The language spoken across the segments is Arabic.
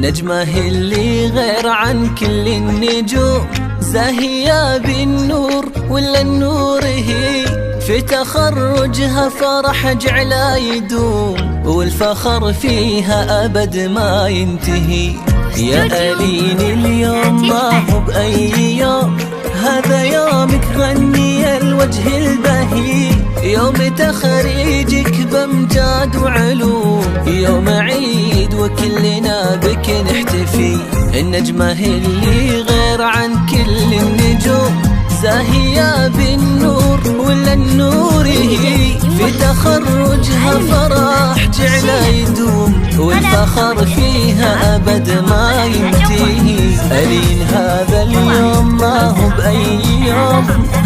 النجمة اللي غير عن كل النجوم، زاهية بالنور ولا النور هي، في تخرجها فرح جعلا يدوم، والفخر فيها أبد ما ينتهي. يا ألين اليوم ما هو بأي يوم، هذا يومك غني الوجه البهي، يوم تخريجك بأمجاد وعلوم، يوم عيد وكلنا بك نحتفي. النجمة اللي غير عن كل النجوم، زاهية بالنور ولا النور هي، في تخرجها فرح جعلا يدوم، والفخر فيها أبد ما ينتهي. ألين هذا اليوم ما هو بأي يوم،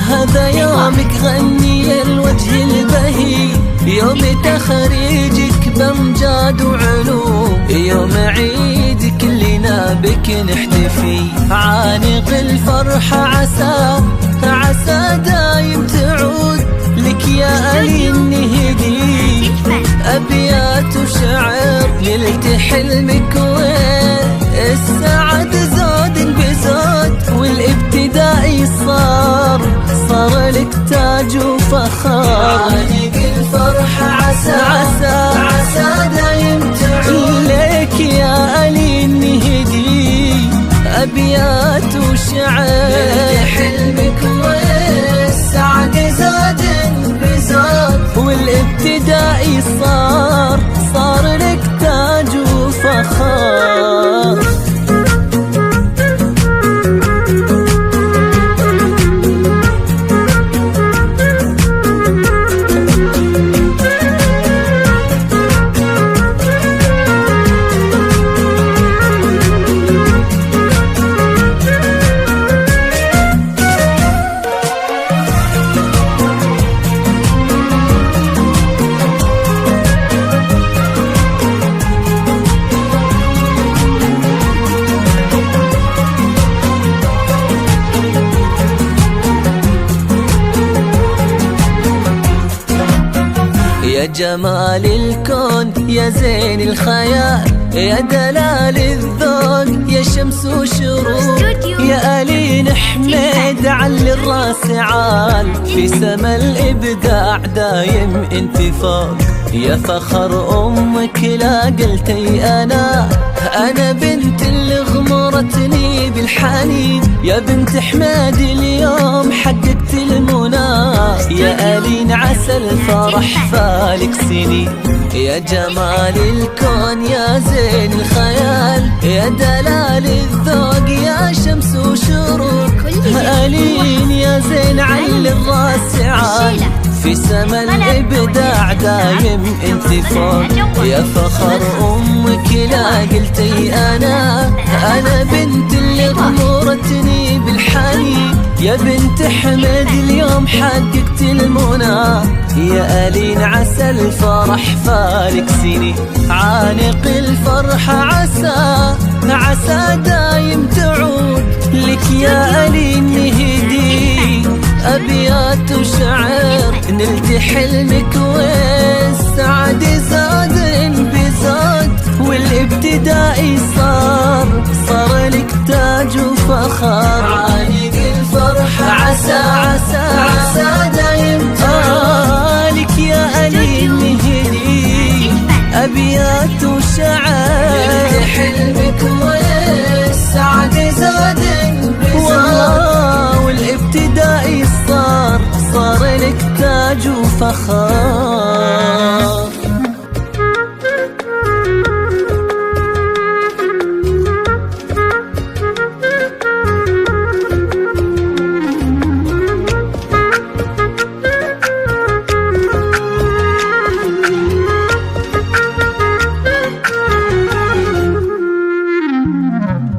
هذا يومك غني الوجه البهي، يوم تخريجك بأمجاد وعلوم، يوم عيد كلنا بك نحتفي. عانق الفرحة عسى دايم تعود لك يا ألين نهدي، أبيات وشعر ليلة حلمك والسعد زود بزود، والابتدائي صار لك تاج وفخار. عانق الفرحة عسى دايم تعود لك يا ألين نهدي، أبيات وشعر ليلة حلمك والسعد زاد بزاد، والابتدائي صار لك تاج وفخار. يا جمال الكون يا زين الخيال، يا دلال الذوق يا شمس وشروق، يا ألين حميد علي الراس عال، في سما الإبداع دايم انت فوق، يا فخر أمك لا قلتي أنا بنت اللي غمرتني بالحنين، يا بنت حماد اليوم حققت المنى، يا ألين عسى الفرح فالك سنين. يا جمال الكون يا زين الخيال، يا دلال الذوق يا شمس وشروق، ألين يا زين علي الراس عال، في سما الإبداع دايم انت فوق، يا فخر أمك لا قلتي أنا بنت اللي غمرتني بالحنين، يا بنت حمد اليوم حققت المنى، يا ألين عسى الفرح فالك سنين. عانق الفرحة عسى دايم تعود لك يا ألين نهدي، أبيات وشعر نلت حلمك والسعد زاد بزاد، والابتدائي صار لك تاج وفخار. عانق الفرحة عسى دايم تعود لك يا ألين نهدي، أبيات وشعر نلت حلمك والسعد زاد بزاد، والابتدائي صار لك تاج وفخار.